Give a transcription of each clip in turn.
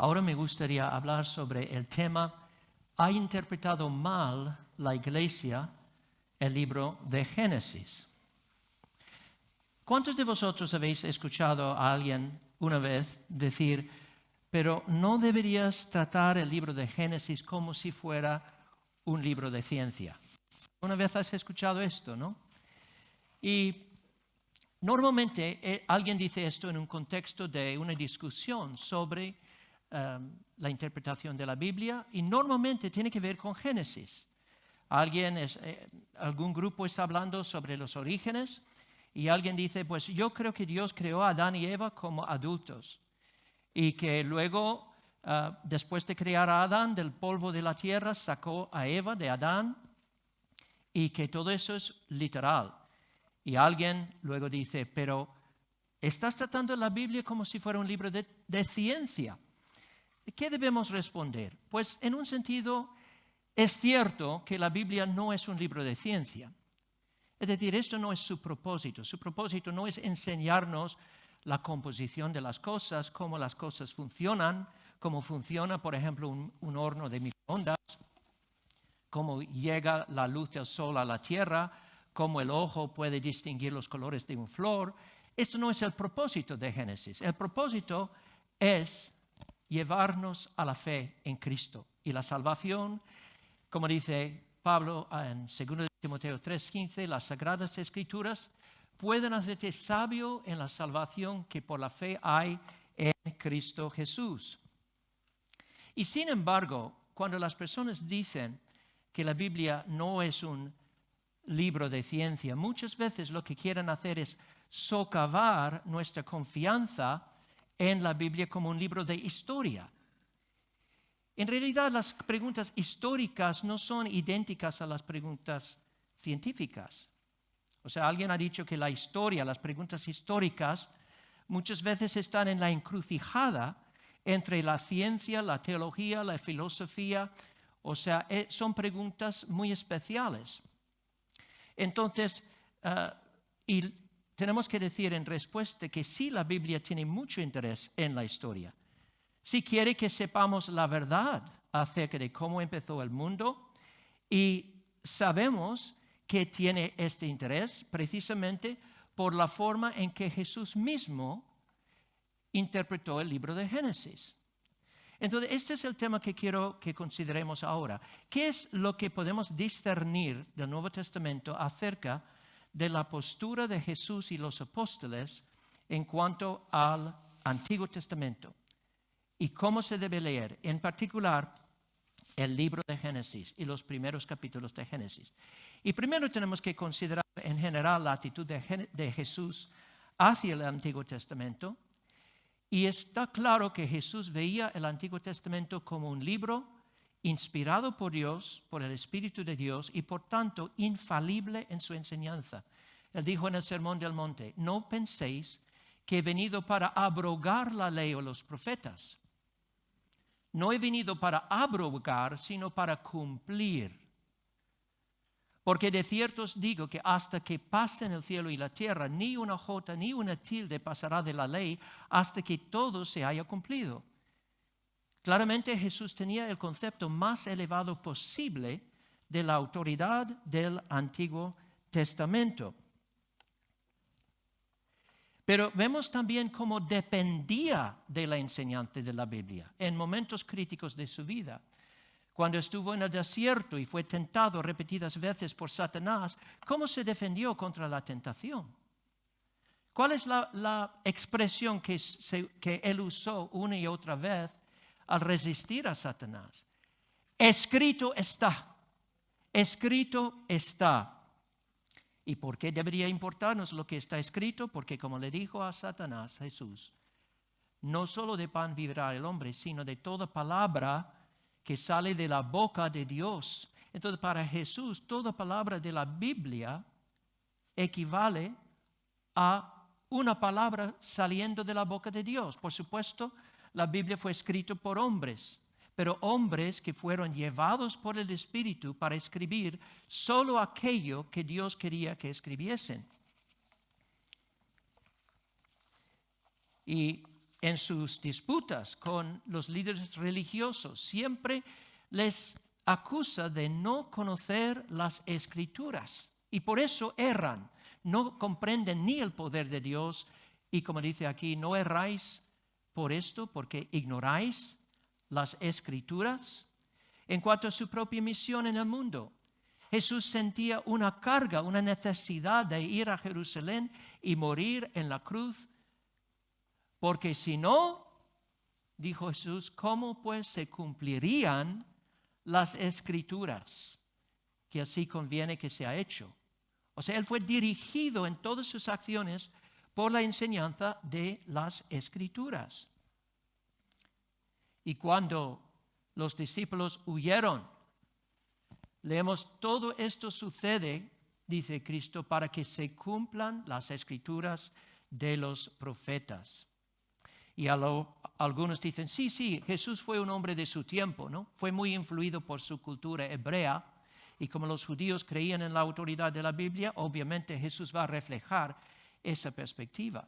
Ahora me gustaría hablar sobre el tema: ¿ha interpretado mal la Iglesia el libro de Génesis? ¿Cuántos de vosotros habéis escuchado a alguien una vez decir: pero no deberías tratar el libro de Génesis como si fuera un libro de ciencia? Una vez has escuchado esto, ¿no? Y normalmente alguien dice esto en un contexto de una discusión sobre la interpretación de la Biblia, y normalmente tiene que ver con Génesis. Algún grupo está hablando sobre los orígenes y alguien dice: pues yo creo que Dios creó a Adán y Eva como adultos y que luego, después de crear a Adán del polvo de la tierra, sacó a Eva de Adán, y que todo eso es literal. Y alguien luego dice: pero estás tratando la Biblia como si fuera un libro de ciencia. ¿Qué debemos responder? Pues en un sentido es cierto que la Biblia no es un libro de ciencia. Es decir, esto no es su propósito. Su propósito no es enseñarnos la composición de las cosas, cómo las cosas funcionan, cómo funciona, por ejemplo, un horno de microondas, cómo llega la luz del sol a la tierra, cómo el ojo puede distinguir los colores de una flor. Esto no es el propósito de Génesis. El propósito es llevarnos a la fe en Cristo. Y la salvación, como dice Pablo en 2 Timoteo 3:15, las Sagradas Escrituras pueden hacerte sabio en la salvación que por la fe hay en Cristo Jesús. Y sin embargo, cuando las personas dicen que la Biblia no es un libro de ciencia, muchas veces lo que quieren hacer es socavar nuestra confianza en la Biblia como un libro de historia. En realidad, las preguntas históricas no son idénticas a las preguntas científicas. O sea, alguien ha dicho que la historia, las preguntas históricas, muchas veces están en la encrucijada entre la ciencia, la teología, la filosofía. O sea, son preguntas muy especiales. Entonces, y tenemos que decir en respuesta que sí, la Biblia tiene mucho interés en la historia. Sí quiere que sepamos la verdad acerca de cómo empezó el mundo, y sabemos que tiene este interés precisamente por la forma en que Jesús mismo interpretó el libro de Génesis. Entonces, este es el tema que quiero que consideremos ahora. ¿Qué es lo que podemos discernir del Nuevo Testamento acerca de la postura de Jesús y los apóstoles en cuanto al Antiguo Testamento? ¿Y cómo se debe leer? En particular, el libro de Génesis y los primeros capítulos de Génesis. Y primero tenemos que considerar en general la actitud de Jesús hacia el Antiguo Testamento. Y está claro que Jesús veía el Antiguo Testamento como un libro inspirado por Dios, por el Espíritu de Dios, y por tanto infalible en su enseñanza. Él dijo en el Sermón del Monte: no penséis que he venido para abrogar la ley o los profetas. No he venido para abrogar, sino para cumplir. Porque de cierto os digo que hasta que pasen el cielo y la tierra, ni una jota ni una tilde pasará de la ley hasta que todo se haya cumplido. Claramente Jesús tenía el concepto más elevado posible de la autoridad del Antiguo Testamento. Pero vemos también cómo dependía de la enseñanza de la Biblia en momentos críticos de su vida. Cuando estuvo en el desierto y fue tentado repetidas veces por Satanás, ¿cómo se defendió contra la tentación? ¿Cuál es la expresión que él usó una y otra vez al resistir a Satanás? Escrito está. Escrito está. ¿Y por qué debería importarnos lo que está escrito? Porque, como le dijo a Satanás Jesús, no solo de pan vivirá el hombre, sino de toda palabra que sale de la boca de Dios. Entonces, para Jesús, toda palabra de la Biblia equivale a una palabra saliendo de la boca de Dios. Por supuesto, la Biblia fue escrita por hombres, pero hombres que fueron llevados por el Espíritu para escribir solo aquello que Dios quería que escribiesen. Y en sus disputas con los líderes religiosos, siempre les acusa de no conocer las Escrituras y por eso erran. No comprenden ni el poder de Dios y como dice aquí, no erráis por esto porque ignoráis las Escrituras. En cuanto a su propia misión en el mundo, Jesús sentía una carga, una necesidad de ir a Jerusalén y morir en la cruz, porque si no, dijo Jesús, ¿cómo pues se cumplirían las Escrituras? Que así conviene que sea hecho. O sea, él fue dirigido en todas sus acciones por la enseñanza de las Escrituras. Y cuando los discípulos huyeron, leemos, todo esto sucede, dice Cristo, para que se cumplan las Escrituras de los profetas. Y algunos dicen, sí, Jesús fue un hombre de su tiempo, ¿no? Fue muy influido por su cultura hebrea. Y como los judíos creían en la autoridad de la Biblia, obviamente Jesús va a reflejar esa perspectiva.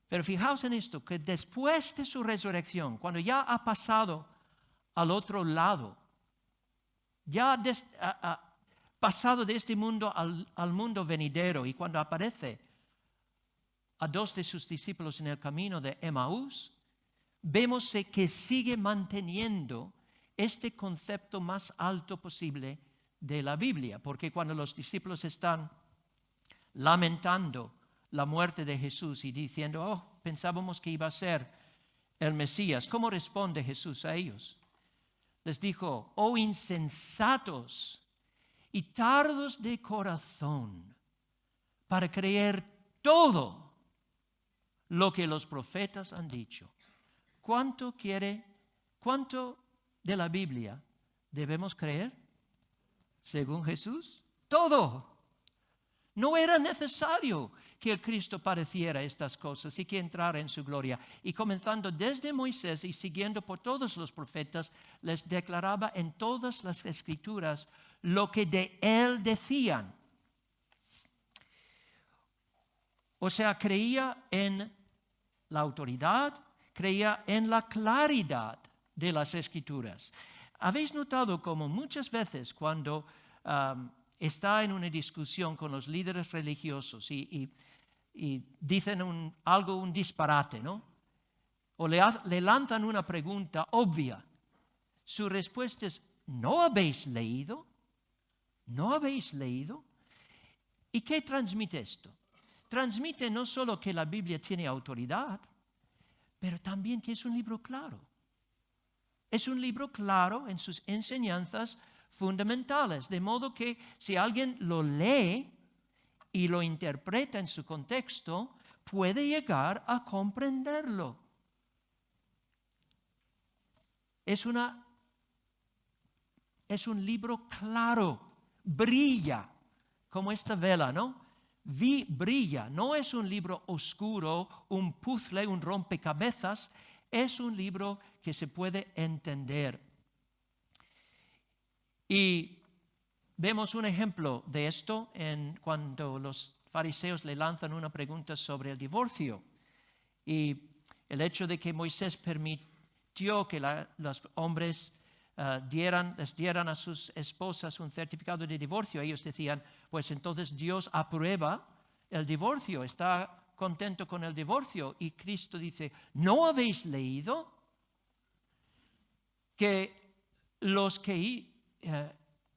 Pero fijaos en esto, que después de su resurrección, cuando ya ha pasado al otro lado, ya ha pasado de este mundo al mundo venidero, y cuando aparece a dos de sus discípulos en el camino de Emaús, vemos que sigue manteniendo este concepto más alto posible de la Biblia, porque cuando los discípulos están lamentando la muerte de Jesús y diciendo, pensábamos que iba a ser el Mesías, ¿cómo responde Jesús a ellos? Les dijo, insensatos y tardos de corazón para creer todo lo que los profetas han dicho. ¿Cuánto de la Biblia debemos creer? Según Jesús, todo. No era necesario que el Cristo padeciera estas cosas y que entrara en su gloria. Y comenzando desde Moisés y siguiendo por todos los profetas, les declaraba en todas las Escrituras lo que de él decían. O sea, creía en la autoridad, creía en la claridad de las Escrituras. ¿Habéis notado cómo muchas veces cuando está en una discusión con los líderes religiosos y dicen un disparate, ¿no? O le lanzan una pregunta obvia, su respuesta es, ¿no habéis leído? ¿No habéis leído? ¿Y qué transmite esto? Transmite no solo que la Biblia tiene autoridad, pero también que es un libro claro. Es un libro claro en sus enseñanzas fundamentales, de modo que si alguien lo lee y lo interpreta en su contexto, puede llegar a comprenderlo. Es un libro claro, brilla, como esta vela, ¿no? Brilla, no es un libro oscuro, un puzzle, un rompecabezas, es un libro que se puede entender. Y vemos un ejemplo de esto cuando los fariseos le lanzan una pregunta sobre el divorcio. Y el hecho de que Moisés permitió que los hombres les dieran a sus esposas un certificado de divorcio, ellos decían, pues entonces Dios aprueba el divorcio, está contento con el divorcio. Y Cristo dice, ¿no habéis leído que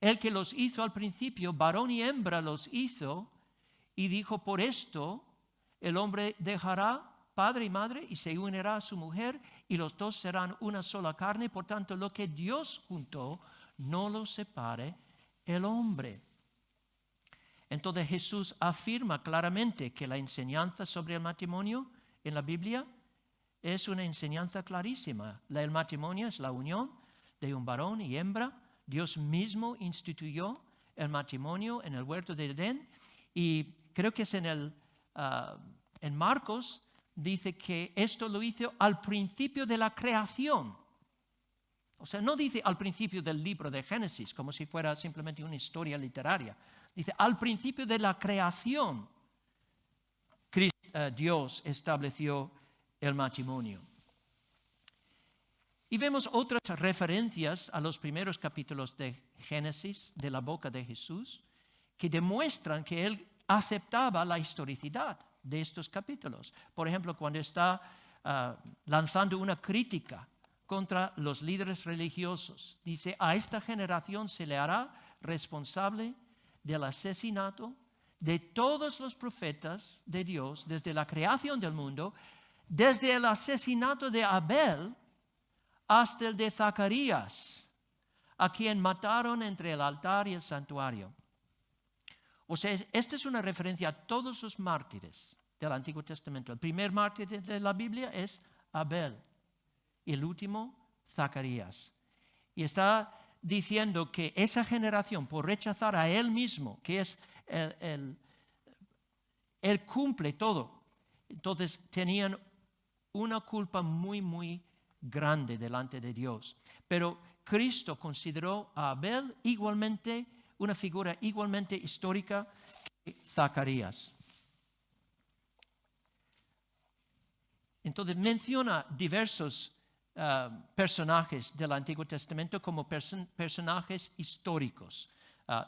el que los hizo al principio, varón y hembra los hizo, y dijo, por esto el hombre dejará padre y madre y se unirá a su mujer y los dos serán una sola carne? Por tanto, lo que Dios juntó, no lo separe el hombre. Entonces Jesús afirma claramente que la enseñanza sobre el matrimonio en la Biblia es una enseñanza clarísima. El matrimonio es la unión de un varón y hembra. Dios mismo instituyó el matrimonio en el huerto de Edén, y creo que es en Marcos dice que esto lo hizo al principio de la creación. O sea, no dice al principio del libro de Génesis, como si fuera simplemente una historia literaria. Dice, al principio de la creación, Dios estableció el matrimonio. Y vemos otras referencias a los primeros capítulos de Génesis de la boca de Jesús que demuestran que Él aceptaba la historicidad de estos capítulos. Por ejemplo, cuando está lanzando una crítica contra los líderes religiosos, dice: a esta generación se le hará responsable del asesinato de todos los profetas de Dios desde la creación del mundo, desde el asesinato de Abel hasta el de Zacarías, a quien mataron entre el altar y el santuario. O sea, esta es una referencia a todos los mártires del Antiguo Testamento. El primer mártir de la Biblia es Abel y el último, Zacarías. Y está diciendo que esa generación, por rechazar a Él mismo, que es Él cumple todo, entonces tenían una culpa muy, muy grande delante de Dios. Pero Cristo consideró a Abel igualmente, una figura igualmente histórica que Zacarías. Entonces menciona diversos personajes del Antiguo Testamento como personajes históricos.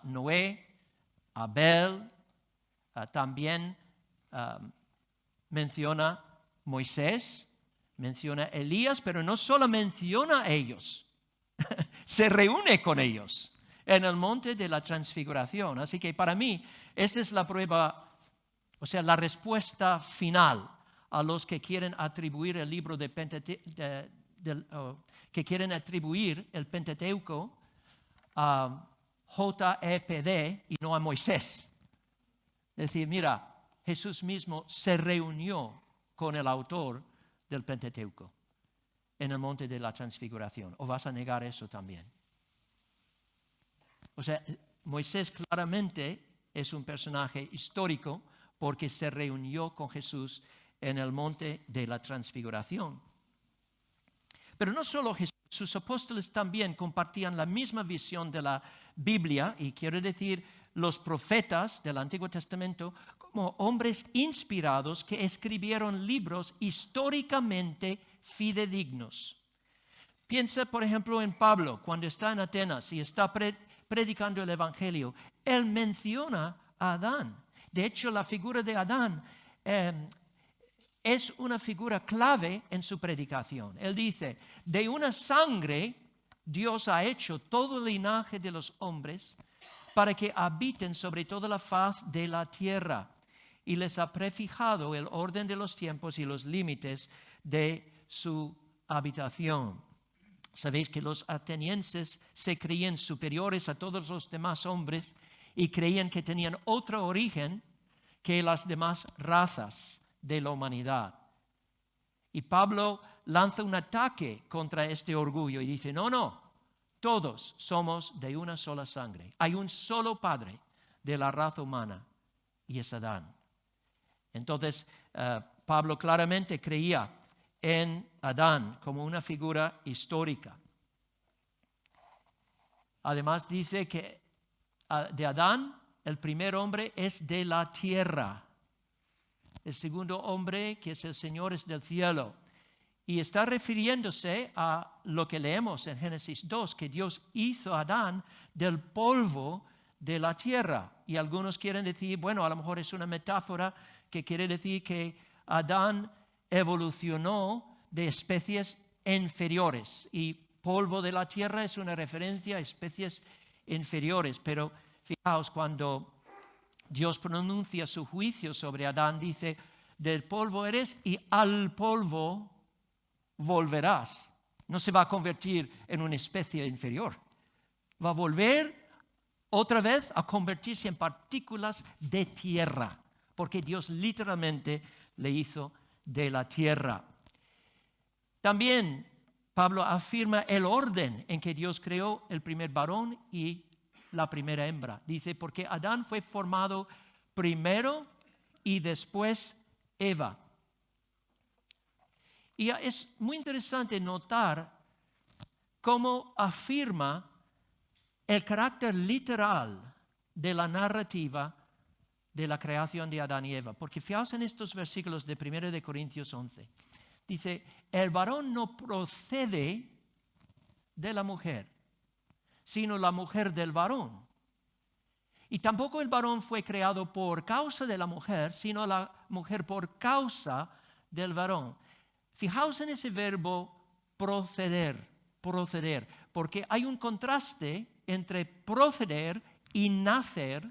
Noé, Abel, también menciona Moisés, menciona Elías, pero no solo menciona a ellos, se reúne con ellos en el monte de la transfiguración. Así que para mí, esta es la prueba, o sea, la respuesta final a los que quieren atribuir el libro de que quieren atribuir el Pentateuco a JEPD y no a Moisés. Es decir, mira, Jesús mismo se reunió con el autor del Pentateuco en el monte de la transfiguración. ¿O vas a negar eso también? O sea, Moisés claramente es un personaje histórico porque se reunió con Jesús en el monte de la transfiguración. Pero no solo Jesús, sus apóstoles también compartían la misma visión de la Biblia, y quiero decir los profetas del Antiguo Testamento, como hombres inspirados que escribieron libros históricamente fidedignos. Piensa, por ejemplo, en Pablo, cuando está en Atenas y está predicando el Evangelio. Él menciona a Adán. De hecho, la figura de Adán es una figura clave en su predicación. Él dice: de una sangre Dios ha hecho todo el linaje de los hombres para que habiten sobre toda la faz de la tierra, y les ha prefijado el orden de los tiempos y los límites de su habitación. Sabéis que los atenienses se creían superiores a todos los demás hombres y creían que tenían otro origen que las demás razas de la humanidad. Y Pablo lanza un ataque contra este orgullo y dice: no, todos somos de una sola sangre. Hay un solo padre de la raza humana y es Adán. Entonces, Pablo claramente creía en Adán como una figura histórica. Además dice que de Adán, el primer hombre es de la tierra. El segundo hombre, que es el Señor, es del cielo. Y está refiriéndose a lo que leemos en Génesis 2, que Dios hizo a Adán del polvo de la tierra. Y algunos quieren decir, bueno, a lo mejor es una metáfora que quiere decir que Adán evolucionó de especies inferiores. Y polvo de la tierra es una referencia a especies inferiores. Pero fijaos, cuando Dios pronuncia su juicio sobre Adán, dice: del polvo eres y al polvo volverás. No se va a convertir en una especie inferior. Va a volver otra vez a convertirse en partículas de tierra, porque Dios literalmente le hizo de la tierra. También Pablo afirma el orden en que Dios creó el primer varón y la primera hembra. Dice: porque Adán fue formado primero y después Eva. Y es muy interesante notar cómo afirma el carácter literal de la narrativa de la creación de Adán y Eva. Porque fijaos en estos versículos de 1 de Corintios 11. Dice, el varón no procede de la mujer, sino la mujer del varón. Y tampoco el varón fue creado por causa de la mujer, sino la mujer por causa del varón. Fijaos en ese verbo proceder, porque hay un contraste entre proceder y nacer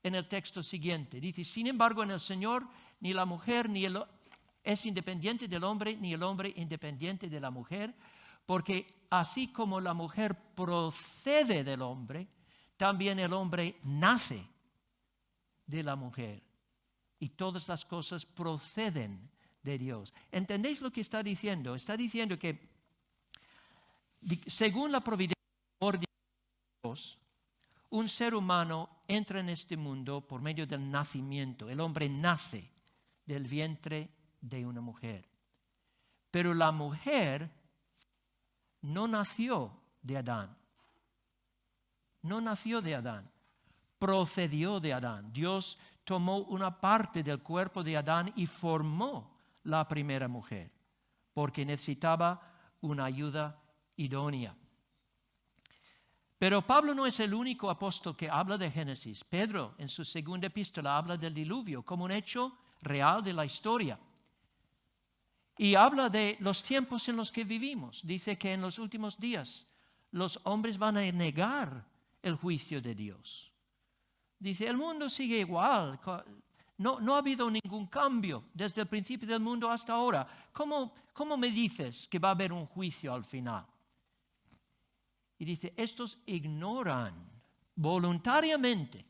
en el texto siguiente. Dice, sin embargo, en el Señor ni la mujer es independiente del hombre, ni el hombre independiente de la mujer, porque así como la mujer procede del hombre, también el hombre nace de la mujer. Y todas las cosas proceden de Dios. ¿Entendéis lo que está diciendo? Está diciendo que según la providencia de Dios, un ser humano entra en este mundo por medio del nacimiento. El hombre nace del vientre de una mujer. Pero la mujer no nació de Adán. No nació de Adán. Procedió de Adán. Dios tomó una parte del cuerpo de Adán y formó la primera mujer, porque necesitaba una ayuda idónea. Pero Pablo no es el único apóstol que habla de Génesis. Pedro, en su segunda epístola, habla del diluvio como un hecho real de la historia. Y habla de los tiempos en los que vivimos. Dice que en los últimos días los hombres van a negar el juicio de Dios. Dice, el mundo sigue igual. No ha habido ningún cambio desde el principio del mundo hasta ahora. ¿Cómo me dices que va a haber un juicio al final? Y dice, estos ignoran voluntariamente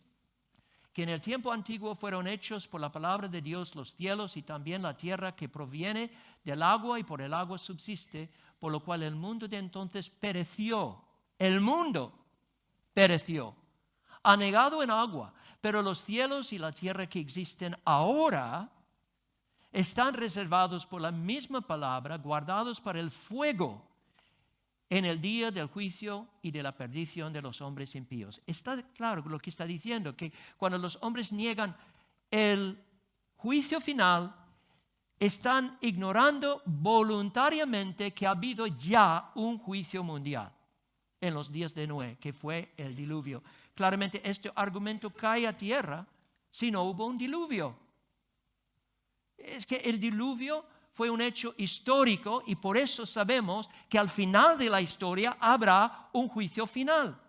que en el tiempo antiguo fueron hechos por la palabra de Dios los cielos y también la tierra que proviene del agua y por el agua subsiste, por lo cual el mundo de entonces pereció. El mundo pereció, anegado en agua, pero los cielos y la tierra que existen ahora están reservados por la misma palabra, guardados para el fuego en el día del juicio y de la perdición de los hombres impíos. Está claro lo que está diciendo, que cuando los hombres niegan el juicio final, están ignorando voluntariamente que ha habido ya un juicio mundial en los días de Noé, que fue el diluvio. Claramente este argumento cae a tierra si no hubo un diluvio. Es que el diluvio fue un hecho histórico y por eso sabemos que al final de la historia habrá un juicio final.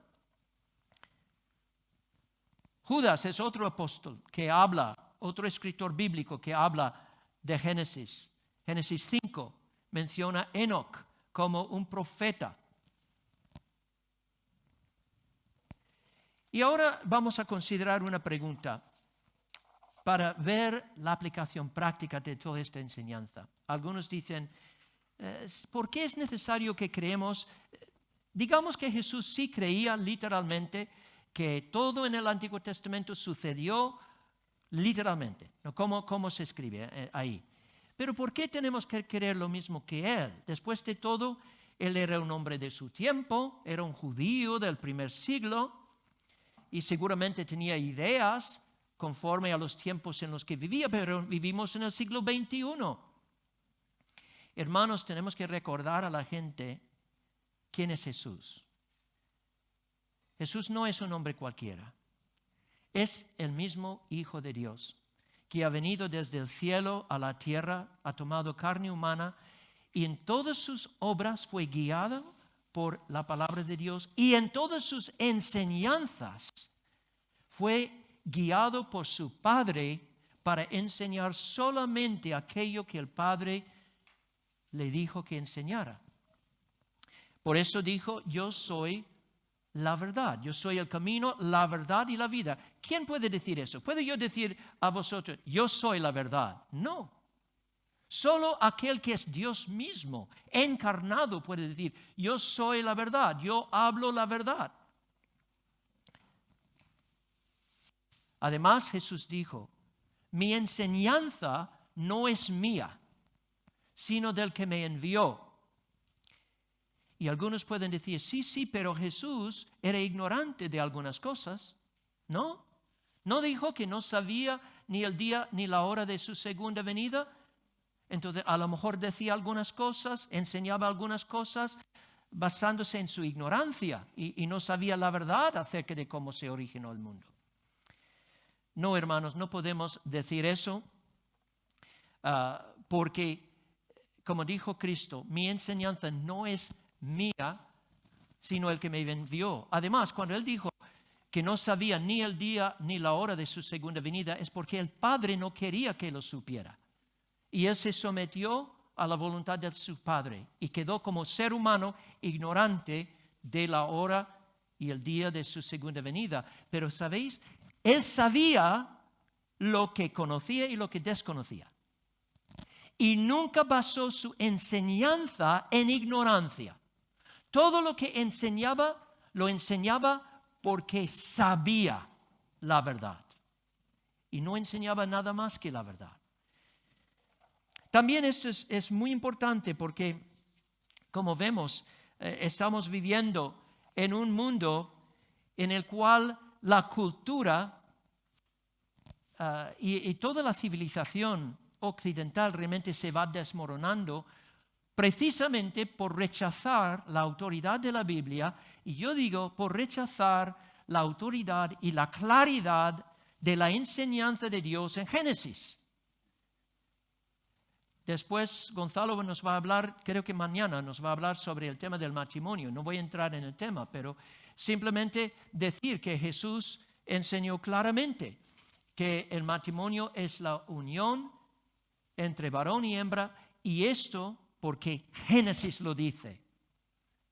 Judas es otro apóstol que habla, otro escritor bíblico que habla de Génesis. Génesis 5 menciona a Enoc como un profeta. Y ahora vamos a considerar una pregunta para ver la aplicación práctica de toda esta enseñanza. Algunos dicen, ¿por qué es necesario que creemos? Digamos que Jesús sí creía literalmente que todo en el Antiguo Testamento sucedió literalmente, ¿no? ¿Cómo se escribe ahí? Pero ¿por qué tenemos que creer lo mismo que Él? Después de todo, Él era un hombre de su tiempo, era un judío del primer siglo y seguramente tenía ideas conforme a los tiempos en los que vivía, pero vivimos en el siglo XXI. Hermanos, tenemos que recordar a la gente quién es Jesús. Jesús no es un hombre cualquiera. Es el mismo Hijo de Dios, que ha venido desde el cielo a la tierra, ha tomado carne humana y en todas sus obras fue guiado por la palabra de Dios y en todas sus enseñanzas fue guiado por su Padre para enseñar solamente aquello que el Padre le dijo que enseñara. Por eso dijo, yo soy la verdad, yo soy el camino, la verdad y la vida. ¿Quién puede decir eso? ¿Puedo yo decir a vosotros, yo soy la verdad? No. Solo aquel que es Dios mismo, encarnado, puede decir, yo soy la verdad, yo hablo la verdad. Además, Jesús dijo, mi enseñanza no es mía, sino del que me envió. Y algunos pueden decir, sí, pero Jesús era ignorante de algunas cosas. No dijo que no sabía ni el día ni la hora de su segunda venida. Entonces, a lo mejor decía algunas cosas, enseñaba algunas cosas basándose en su ignorancia y no sabía la verdad acerca de cómo se originó el mundo. No, hermanos, no podemos decir eso porque, como dijo Cristo, mi enseñanza no es mía, sino el que me envió. Además, cuando Él dijo que no sabía ni el día ni la hora de su segunda venida, es porque el Padre no quería que lo supiera. Y Él se sometió a la voluntad de su Padre y quedó como ser humano ignorante de la hora y el día de su segunda venida. Pero, ¿sabéis? Él sabía lo que conocía y lo que desconocía. Y nunca basó su enseñanza en ignorancia. Todo lo que enseñaba, lo enseñaba porque sabía la verdad. Y no enseñaba nada más que la verdad. También esto es muy importante porque, como vemos, estamos viviendo en un mundo en el cual la cultura y toda la civilización occidental realmente se va desmoronando precisamente por rechazar la autoridad de la Biblia, y yo digo por rechazar la autoridad y la claridad de la enseñanza de Dios en Génesis. Después Gonzalo nos va a hablar, creo que mañana nos va a hablar sobre el tema del matrimonio. No voy a entrar en el tema, pero simplemente decir que Jesús enseñó claramente que el matrimonio es la unión entre varón y hembra, y esto porque Génesis lo dice.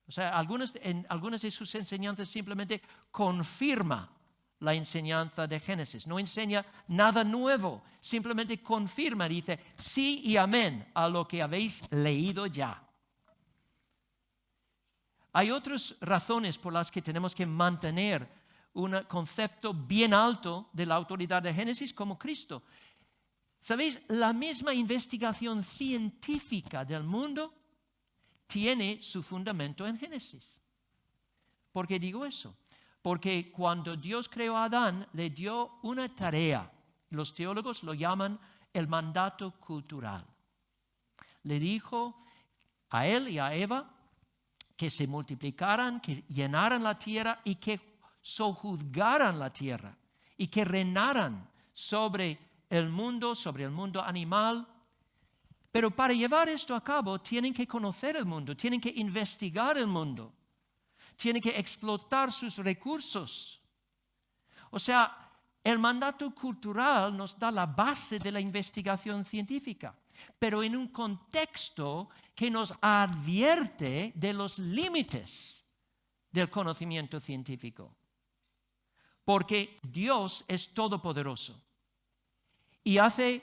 O sea, en algunas de sus enseñanzas simplemente confirma la enseñanza de Génesis. No enseña nada nuevo, simplemente confirma, dice sí y amén a lo que habéis leído ya. Hay otras razones por las que tenemos que mantener un concepto bien alto de la autoridad de Génesis como Cristo. ¿Sabéis? La misma investigación científica del mundo tiene su fundamento en Génesis. ¿Por qué digo eso? Porque cuando Dios creó a Adán, le dio una tarea. Los teólogos lo llaman el mandato cultural. Le dijo a él y a Eva que se multiplicaran, que llenaran la tierra y que sojuzgaran la tierra y que reinaran sobre el mundo animal. Pero para llevar esto a cabo tienen que conocer el mundo, tienen que investigar el mundo, tienen que explotar sus recursos. O sea, el mandato cultural nos da la base de la investigación científica, pero en un contexto que nos advierte de los límites del conocimiento científico. Porque Dios es todopoderoso y hace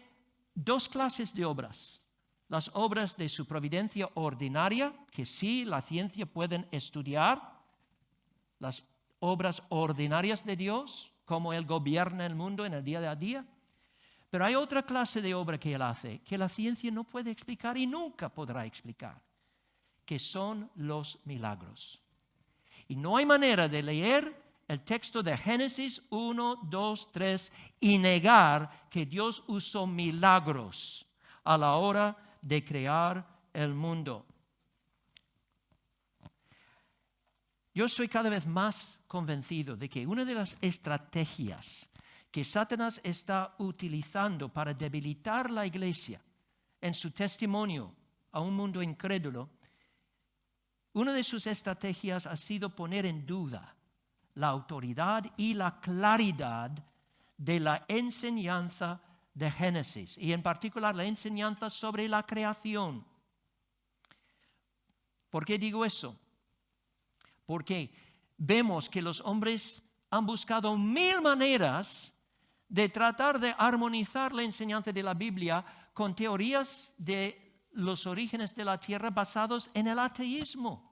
dos clases de obras. Las obras de su providencia ordinaria, que sí, la ciencia puede estudiar, las obras ordinarias de Dios, cómo Él gobierna el mundo en el día a día. Pero hay otra clase de obra que Él hace, que la ciencia no puede explicar y nunca podrá explicar, que son los milagros. Y no hay manera de leer el texto de Génesis 1, 2, 3 y negar que Dios usó milagros a la hora de crear el mundo. Yo estoy cada vez más convencido de que una de las estrategias que Satanás está utilizando para debilitar la iglesia en su testimonio a un mundo incrédulo, una de sus estrategias ha sido poner en duda la autoridad y la claridad de la enseñanza de Génesis, y en particular la enseñanza sobre la creación. ¿Por qué digo eso? Porque vemos que los hombres han buscado 1000 maneras de tratar de armonizar la enseñanza de la Biblia con teorías de los orígenes de la tierra basados en el ateísmo.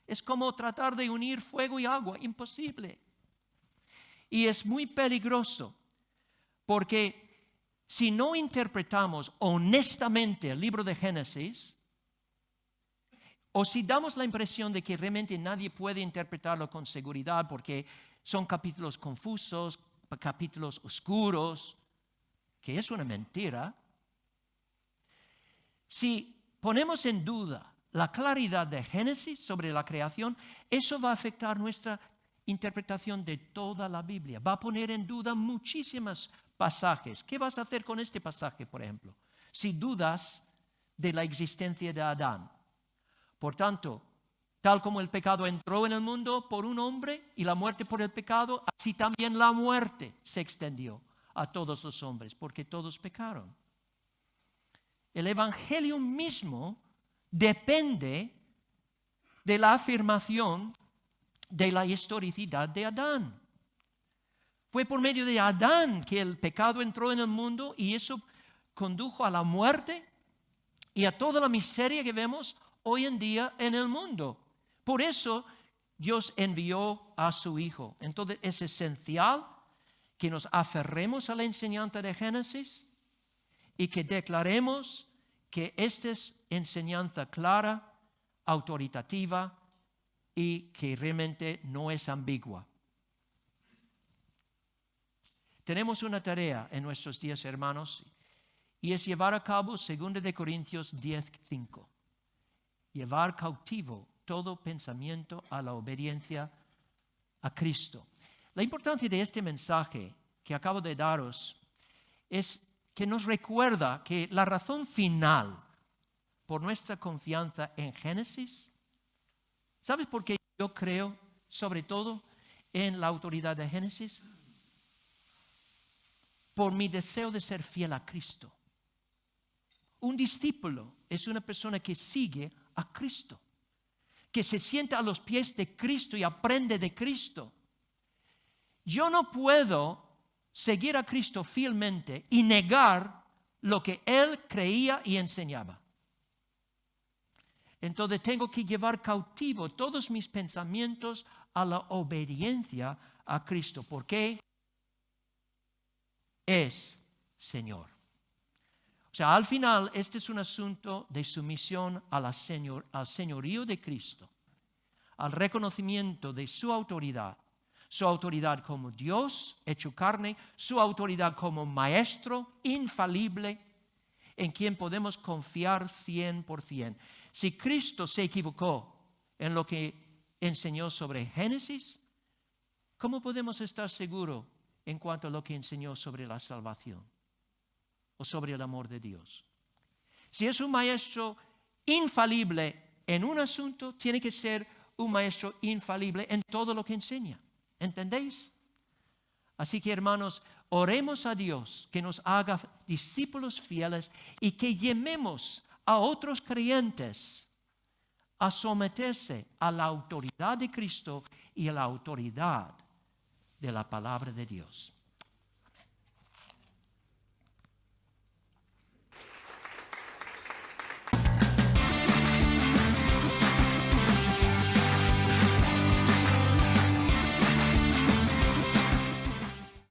Es como tratar de unir fuego y agua, imposible. Y es muy peligroso, porque si no interpretamos honestamente el libro de Génesis, o si damos la impresión de que realmente nadie puede interpretarlo con seguridad porque son capítulos confusos, capítulos oscuros, que es una mentira. Si ponemos en duda la claridad de Génesis sobre la creación, eso va a afectar nuestra interpretación de toda la Biblia. Va a poner en duda muchísimos pasajes. ¿Qué vas a hacer con este pasaje, por ejemplo? Si dudas de la existencia de Adán. Por tanto, tal como el pecado entró en el mundo por un hombre y la muerte por el pecado, así también la muerte se extendió a todos los hombres, porque todos pecaron. El Evangelio mismo depende de la afirmación de la historicidad de Adán. Fue por medio de Adán que el pecado entró en el mundo y eso condujo a la muerte y a toda la miseria que vemos hoy en día en el mundo. Por eso Dios envió a su Hijo. Entonces es esencial que nos aferremos a la enseñanza de Génesis y que declaremos que esta es enseñanza clara, autoritativa y que realmente no es ambigua. Tenemos una tarea en nuestros días, hermanos, y es llevar a cabo 2 Corintios 10:5. Llevar cautivo todo pensamiento a la obediencia a Cristo. La importancia de este mensaje que acabo de daros es que nos recuerda que la razón final por nuestra confianza en Génesis, ¿sabes por qué yo creo sobre todo en la autoridad de Génesis? Por mi deseo de ser fiel a Cristo. Un discípulo es una persona que sigue a Cristo, que se sienta a los pies de Cristo y aprende de Cristo. Yo no puedo seguir a Cristo fielmente y negar lo que Él creía y enseñaba. Entonces tengo que llevar cautivo todos mis pensamientos a la obediencia a Cristo, porque es Señor. O sea, al final este es un asunto de sumisión al señorío de Cristo, al reconocimiento de su autoridad como Dios hecho carne, su autoridad como maestro infalible en quien podemos confiar 100%. Si Cristo se equivocó en lo que enseñó sobre Génesis, ¿cómo podemos estar seguros en cuanto a lo que enseñó sobre la salvación o sobre el amor de Dios? Si es un maestro infalible en un asunto, tiene que ser un maestro infalible en todo lo que enseña. ¿Entendéis? Así que, hermanos, oremos a Dios que nos haga discípulos fieles y que llamemos a otros creyentes a someterse a la autoridad de Cristo y a la autoridad de la palabra de Dios.